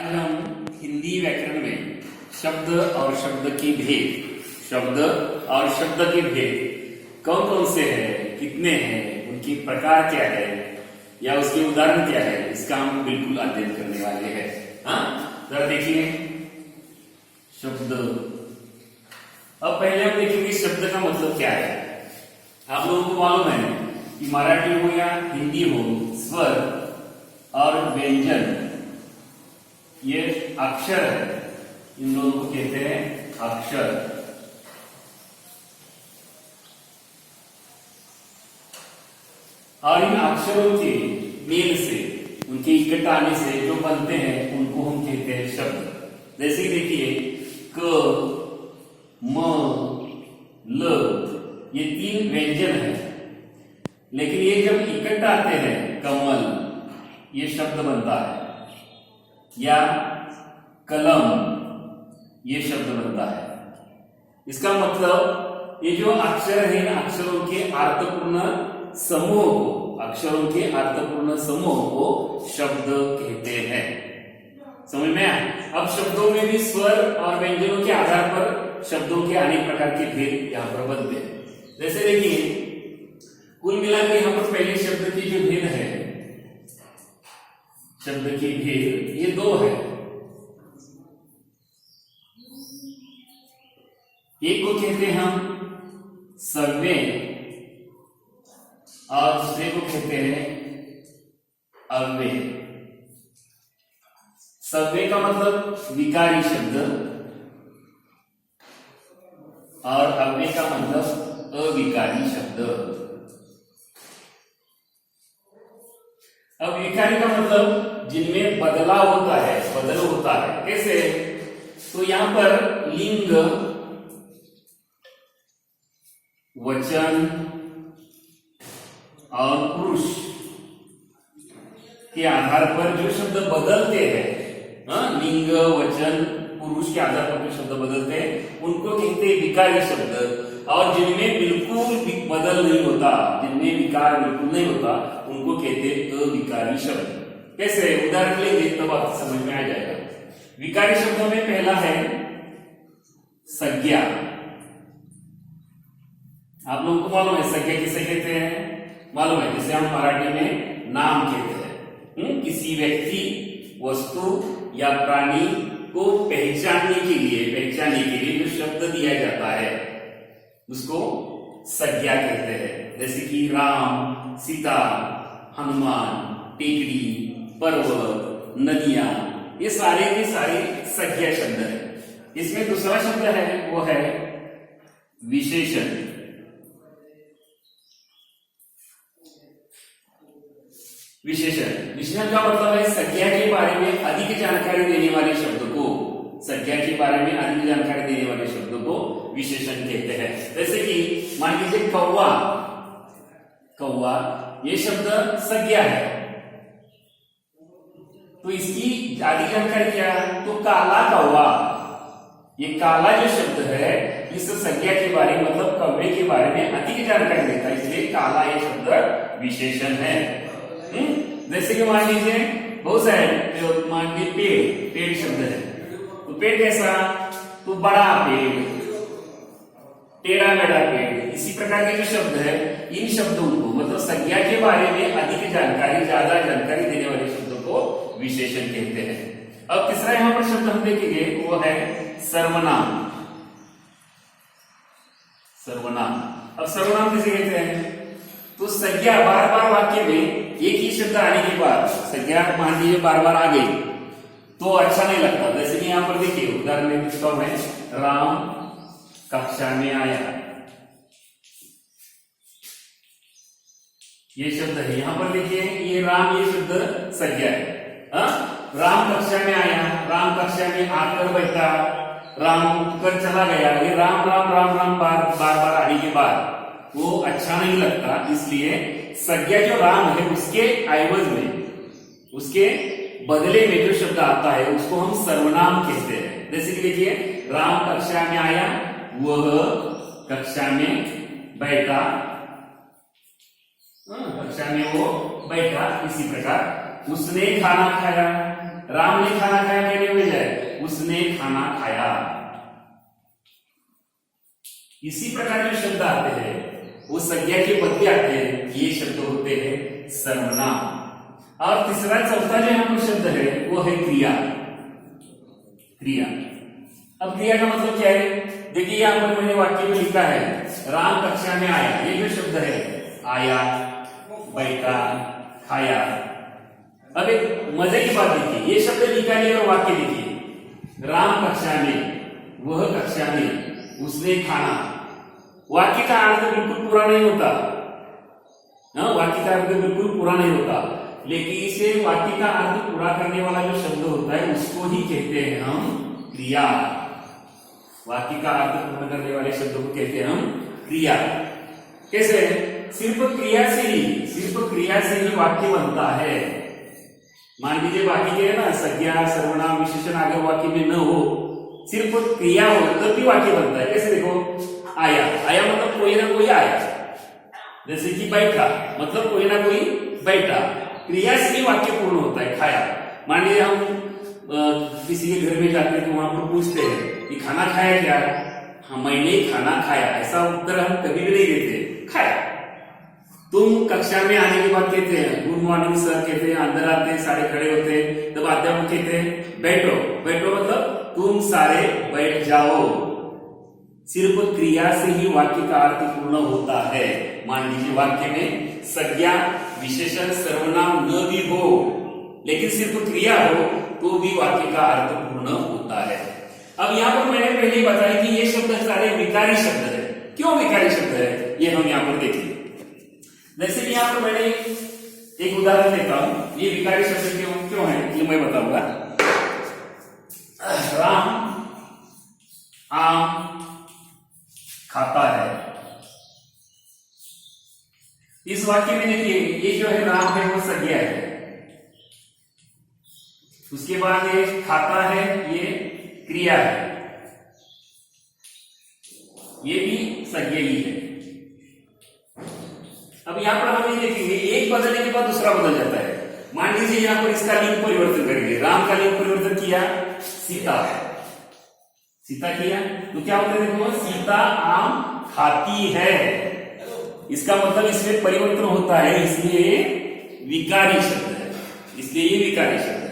आज हम हिंदी व्याकरण में शब्द और शब्द की भेद, शब्द और शब्द के भेद कौन कौन से हैं, कितने हैं, उनकी प्रकार क्या है या उसके उदाहरण क्या है, इसका हम बिल्कुल अध्ययन करने वाले हैं। हाँ, जरा देखिए शब्द। अब पहले हम देखेंगे शब्द का मतलब क्या है। आप लोगों को मालूम है कि मराठी हो या हिंदी हो, स्वर और व्यंजन ये अक्षर है, इन दोनों को कहते हैं अक्षर। और इन अक्षरों के मेल से, उनके इकट्ठे आने से जो बनते हैं उनको हम कहते हैं शब्द। जैसे देखिए क, म, ल, ये तीन व्यंजन है, लेकिन ये जब इकट्ठे आते हैं कमल, ये शब्द बनता है, या कलम, ये शब्द बनता है। इसका मतलब ये जो अक्षर है, इन अक्षरों के अर्थपूर्ण समूह को, अक्षरों के अर्थपूर्ण समूह को शब्द कहते हैं। समझ में आया? अब शब्दों में भी स्वर और व्यंजनों के आधार पर शब्दों के अनेक प्रकार के भेद यहाँ पर बनते हैं। जैसे देखिए कुल मिलाकर यहाँ पर पहले शब्द की जो भेद है, शब्द की भेद ये दो है। एक को कहते हैं हम सव्य और दूसरे को कहते हैं अव्यय। सव्य का मतलब विकारी शब्द और अव्यय का मतलब अविकारी शब्द। अब विकारी का मतलब जिनमें बदलाव होता है, बदल होता है। कैसे? तो यहां पर लिंग, वचन और पुरुष के आधार पर जो शब्द बदलते हैं, लिंग, वचन, पुरुष के आधार पर जो शब्द बदलते हैं उनको कहते हैं विकारी शब्द। और जिनमें बिल्कुल बदल नहीं होता, जिनमें विकार बिल्कुल नहीं होता, उनको कहते हैं अविकारी शब्द। कैसे? उदाहरण लेंगे तब आपको समझ में आ जाएगा। विकारी शब्दों में पहला है संज्ञा। आप लोगों को मालूम है संज्ञा किसे कहते हैं? मालूम है, जैसे हम मराठी में नाम कहते हैं। किसी व्यक्ति, वस्तु या प्राणी को पहचानने के लिए जो शब्द दिया जाता है उसको संज्ञा कहते हैं। जैसे कि राम, सीता, हनुमान, टेकड़ी, पर्वत, नदियां, ये सारे के सारे संज्ञा शब्द है। इसमें दूसरा शब्द है वो है विशेषण। विशेषण का मतलब है संज्ञा के बारे में अधिक जानकारी देने वाले शब्द को, संज्ञा के बारे में अधिक जानकारी देने वाले शब्द को विशेषण कहते हैं। जैसे कि मान लीजिए कौवा, कौवा ये शब्द संज्ञा है, तो इसकी अधिक जानकारी क्या? तो काला कौवा, ये काला जो शब्द है इस संज्ञा के बारे में, मतलब कौवे के बारे में अधिक जानकारी देता है, इसलिए काला ये शब्द विशेषण है। जैसे कि मान लीजिए बहुत सारे, मान लीजिए पेड़ शब्द है, तो पेड़ कैसा? तो बड़ा पेड़, टेढ़ा मेढ़ा पेड़, इसी प्रकार के जो शब्द है इन शब्दों को, मतलब संज्ञा के बारे में अधिक जानकारी, ज्यादा जानकारी देने वाले शब्दों को विशेषण कहते हैं। अब तीसरा यहाँ पर शब्द हम देखेंगे वो है सर्वनाम। सर्वनाम, अब सर्वनाम किसे कहते हैं? तो संज्ञा बार बार वाक्य में एक ही शब्द आने के बाद, संज्ञा मान लीजिए बार बार आ गई तो अच्छा नहीं लगता। जैसे कि यहाँ पर देखिए उदाहरण में किसका है, राम कक्षा में आया, ये शब्द है। यहां पर देखिए ये राम, ये शब्द संज्ञा है। राम कक्षा में आया, राम कक्षा में आकर बैठा, राम उठकर चला गया, ये राम राम राम राम बार बार आने के बाद वो अच्छा नहीं लगता, इसलिए संज्ञा जो राम है उसके एवज में, उसके बदले में जो शब्द आता है उसको हम सर्वनाम कहते हैं। जैसे कि देखिए राम कक्षा में आया, वह कक्षा में बैठा, कक्षा में वो बैठा। इसी प्रकार उसने खाना खाया, राम ने खाना खाया, उसने खाना खाया। इसी प्रकार के शब्द आते हैं वो संज्ञा के बदले आते हैं, ये शब्द होते हैं सर्वनाम। और तीसरा चौथा जो यहाँ पर शब्द है वो है क्रिया। क्रिया, अब क्रिया का मतलब क्या है? देखिए यहाँ पर मैंने वाक्य में लिखा है राम कक्षा में आया। ये जो शब्द है आया, बैठा, खाया। अब एक मजे की बात देखिए, ये शब्द निकालिए और वाक्य लिखिए। राम कक्षा में, वह कक्षा में, उसने खाना। वाक्य का अर्थ बिल्कुल पूरा नहीं होता, वाक्य का अर्थ बिल्कुल पूरा नहीं होता, लेकिन इसे वाक्य का अर्थ पूरा करने वाला जो शब्द होता है उसको ही कहते हैं हम क्रिया। वाक्य का अर्थ पूर्ण करने वाले शब्दों को कहते हैं हम क्रिया। कैसे? सिर्फ क्रिया से ही वाक्य बनता है। मान लीजिए बाकी के है ना संज्ञा, सर्वनाम, विशेषण अगर वाक्य में न हो, सिर्फ क्रिया हो तब भी वाक्य बनता है। कैसे? देखो, आया, आया मतलब कोई ना कोई आया। जैसे कि बैठा मतलब कोई ना कोई बैठा। क्रिया से ही वाक्य पूर्ण होता है। खाया, मान लीजिए हम किसी के घर में जाते हैं तो वहां पर पूछते हैं कि खाना खाया क्या? हाँ, मैंने खाना खाया। ऐसा उत्तर हम कभी भी नहीं देते, खाया। तुम कक्षा में आने के बाद कहते हैं गुड मॉर्निंग सर, कहते हैं अंदर आते हैं, सारे खड़े होते हैं, तब अध्यापक कहते हैं बैठो। बैठो मतलब तुम सारे बैठ जाओ। सिर्फ क्रिया से ही वाक्य का अर्थ पूर्ण होता है। मान लीजिए वाक्य में संज्ञा, विशेषण, सर्वनाम न भी हो, लेकिन सिर्फ क्रिया हो तो भी वाक्य का अर्थ पूर्ण होता है। अब यहाँ पर मैंने पहले ही बताया कि ये शब्द सारे विकारी शब्द है। क्यों विकारी शब्द है ये हम यहाँ पर देखेंगे। जैसे कि यहाँ पर मैंने एक उदाहरण देता हूं, ये विकारी शब्द क्यों है ये मैं बताऊंगा। राम आम खाता है। इस वाक्य में देखिए ये जो है राम है वो संज्ञा है, उसके बाद ये खाता है ये क्रिया है, ये भी संज्ञा ही है। अब यहां पर हम ये देखेंगे एक बदलने के बाद दूसरा बदल जाता है। मान लीजिए यहां पर इसका लिंग परिवर्तन करेंगे। राम का लिंग परिवर्तन किया सीता, सीता किया तो क्या होता है? देखो, सीता आम खाती है। इसका मतलब इसमें परिवर्तन होता है, इसलिए विकारी शब्द है, इसलिए ये विकारी शब्द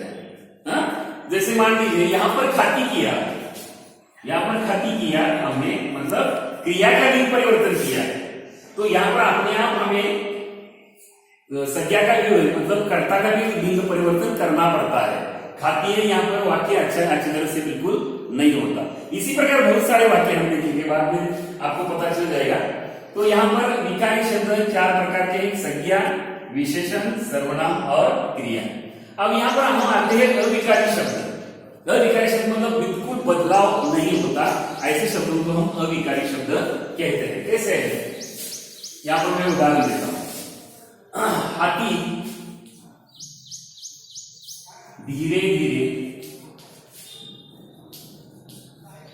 है। जैसे मान लीजिए यहां पर खाती किया, यहां पर खाती किया हमने, मतलब क्रिया का लिंग परिवर्तन किया, तो यहां पर अपने आप हमें संज्ञा का भी मतलब कर्ता का भी लिंग परिवर्तन करना पड़ता है। खाती है यहाँ पर वाक्य अच्छी तरह से बिल्कुल नहीं होता। इसी प्रकार बहुत सारे वाक्य हम देखेंगे, बाद में आपको पता चल जाएगा। तो यहाँ पर विकारी शब्द 4 प्रकार के, संज्ञा, विशेषण, सर्वनाम और क्रिया। अब यहाँ पर हम आते हैं अविकारी शब्द। अविकारी शब्द मतलब बिल्कुल बदलाव नहीं होता, ऐसे शब्दों को हम अविकारी शब्द कहते हैं। कैसे है? यहाँ पर मैं उदाहरण देता हूं। हाथी धीरे धीरे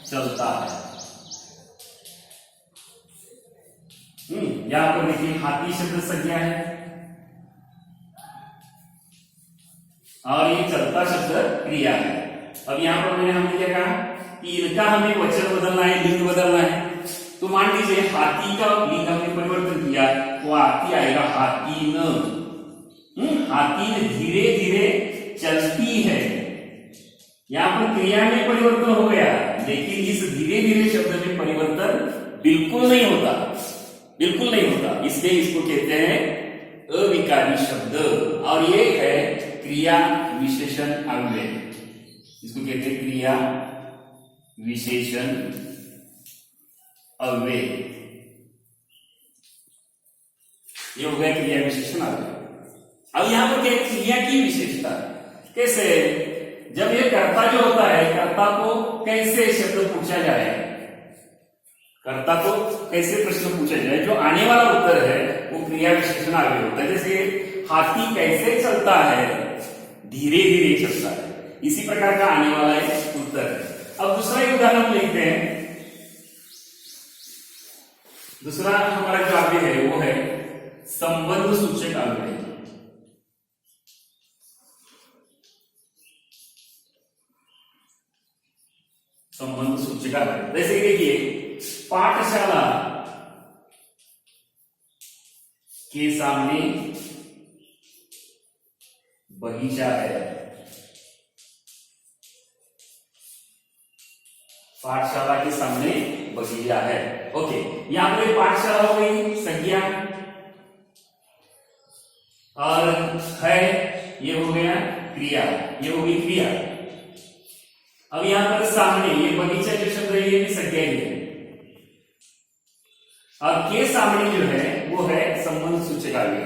चलता है। यहां पर देखिए हाथी शब्द संज्ञा है और ये चलता शब्द क्रिया है। अब यहां पर हमने क्या कहा कि इनका हमें वचन बदलना है, लिंग बदलना है। तो मान लीजिए हाथी का लिंग हमने परिवर्तन किया तो हाथी आएगा हाथी न। हाथी धीरे धीरे चलती है। यहां पर क्रिया में परिवर्तन हो गया, लेकिन इस धीरे धीरे शब्द में परिवर्तन बिल्कुल नहीं होता, बिल्कुल नहीं होता, इसलिए इसको कहते हैं अविकारी शब्द। और ये है क्रिया विशेषण अव्यय, इसको कहते हैं क्रिया विशेषण अव्यय। ये हो गया क्रिया विशेषण अव्यय। अब यहां पर क्या क्रिया की विशेषता कैसे? जब ये कर्ता जो होता है, कर्ता को कैसे शब्द पूछा जाए, कर्ता को कैसे प्रश्न पूछा जाए, जो आने वाला उत्तर है वो क्रिया विशेषण अव्यय होता है। जैसे हाथी कैसे चलता है, धीरे धीरे चलता है, इसी प्रकार का आने वाला एक उत्तर है। अब दूसरा एक उदाहरण लेते हैं। दूसरा हमारा जो अव्यय है वो है संबंध सूचक अव्यय। संबंध सूचिका है। जैसे कि देखिए, पाठशाला के सामने बगीचा है। पाठशाला के सामने बगीचा है। ओके, यहां पर पाठशाला हो गई संज्ञा, और है ये हो गया क्रिया, ये हो गई क्रिया। अब यहां पर सामने ये बगीचा जो शब्द है ये भी संज्ञा ही है। अब के सामने जो है वो है संबंध सूचक आगे,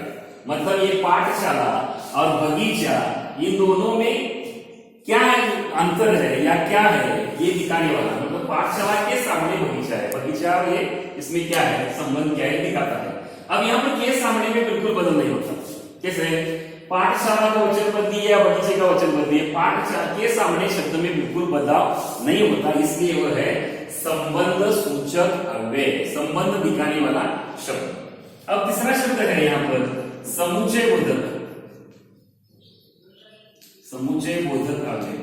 मतलब ये पाठशाला और बगीचा, इन दोनों में क्या अंतर है या क्या है ये दिखाने वाला, मतलब पाठशाला के सामने बगीचा है, बगीचा और ये इसमें क्या है संबंध क्या है दिखाता है। अब यहाँ पर के सामने में बिल्कुल बदल नहीं होता। कैसे? पाठशाला का वचन बदली या बगीचे का वचन बदली, पाठशाला के सामने शब्द में बिल्कुल बदलाव नहीं होता, इसलिए वह है संबंध सूचक अव्यय, संबंध दिखाने वाला शब्द। अब तीसरा शब्द है यहां पर समुच्चय बोधक, समुच्चय बोधक अव्यय।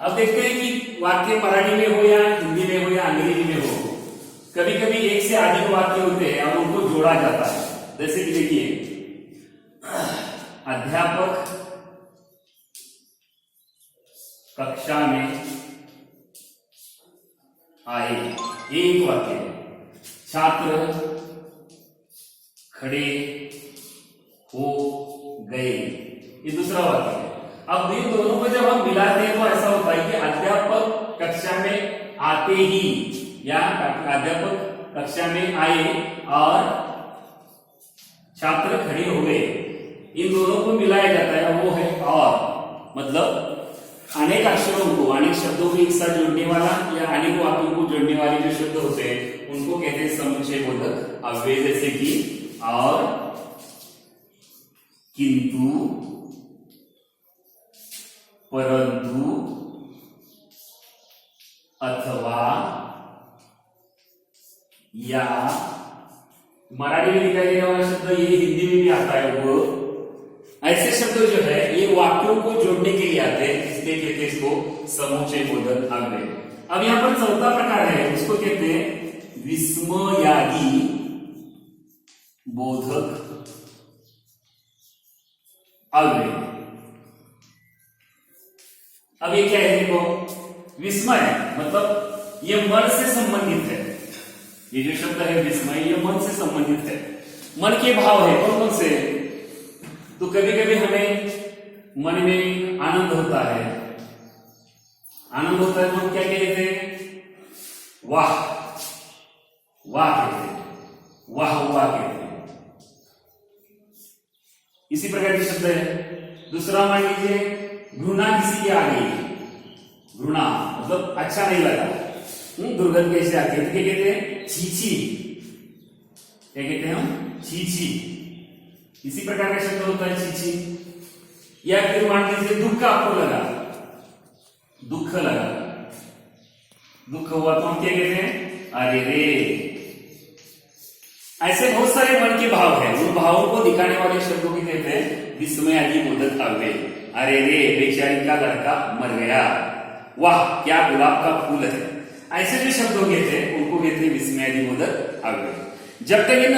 अब देखते हैं कि वाक्य मराठी में हो या हिंदी में हो या अंग्रेजी में हो, कभी कभी एक से अधिक वाक्य होते हैं और उनको जोड़ा जाता है। जैसे कि देखिए, अध्यापक कक्षा में आए, ये एक वाक्य है। छात्र खड़े हो गए, ये दूसरा वाक्य है। अब इन दोनों को जब हम मिलाते हैं तो ऐसा होता है कि अध्यापक कक्षा में आते ही या अध्यापक कक्षा में आए और छात्र खड़े हो गए, इन दोनों को मिलाया जाता है, वो है और, मतलब अनेक अक्षरों को, अनेक शब्दों को एक साथ जोड़ने वाला या अनेक वाक्यों को जोड़ने वाले जो शब्द होते हैं उनको कहते हैं समुच्चय बोधक अव्यय। जैसे कि और, किंतु, परंतु, अथवा, या। मराठी में दिखाई देने वाला शब्द ये हिंदी में भी आता है। वो ऐसे शब्द जो है ये वाक्यों को जोड़ने के लिए आते हैं, इसलिए कहते हैं इसको समुच्चय बोधक अव्यय। अब यहां पर चौथा प्रकार है, उसको कहते हैं विस्मयादि बोधक अव्यय। अब ये क्या है? देखो, विस्मय मतलब ये मन से संबंधित है। ये जो शब्द है विस्मय, ये मन से संबंधित है, मन के भाव है। कौन कौन से? तो कभी कभी हमें मन में आनंद होता है, आनंद होता है तो हम क्या कहते हैं? वाह, वाह कहते हैं, वाह वाह कहते हैं। इसी प्रकार के शब्द है। दूसरा मान लीजिए, घृणा किसी की आ गई, घृणा मतलब अच्छा नहीं लगा, दुर्गंध कैसे आती है तो क्या कहते हैं? छीछी। क्या कहते हैं हम? छीछी। इसी प्रकार का शब्द होता है छीछी। या फिर मान लीजिए दुख आपको लगा, दुख लगा, दुख हुआ तो हम क्या कहते हैं? अरे रे। ऐसे बहुत सारे मन के भाव हैं, उन भावों को दिखाने वाले शब्दों को कहते हैं विस्मयादि बोधक अव्यय। अरे रे, बेचारी का लड़का मर गया, वाह क्या गुलाब का फूल है, ऐसे जो शब्दों कहते हैं उनको कहते हैं विस्मयादि बोधक अव्यय। जब तक इन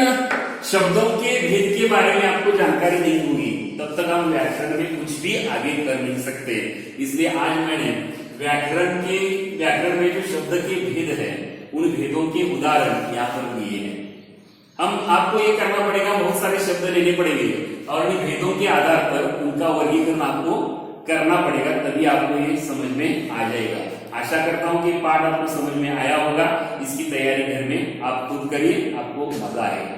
शब्दों के भेद के बारे में आपको जानकारी नहीं होगी तब तक हम व्याकरण में कुछ भी आगे कर नहीं सकते। इसलिए आज मैंने व्याकरण में जो शब्द के भेद है उन भेदों के उदाहरण यहाँ पर दिए हैं। हम आपको ये करना पड़ेगा, बहुत सारे शब्द लेने पड़ेंगे और इन भेदों के आधार पर उनका वर्गीकरण आपको करना पड़ेगा, तभी आपको ये समझ में आ जाएगा। आशा करता हूं कि पाठ आपको समझ में आया होगा। इसकी तैयारी घर में आप खुद करिए, आपको मजा आएगा।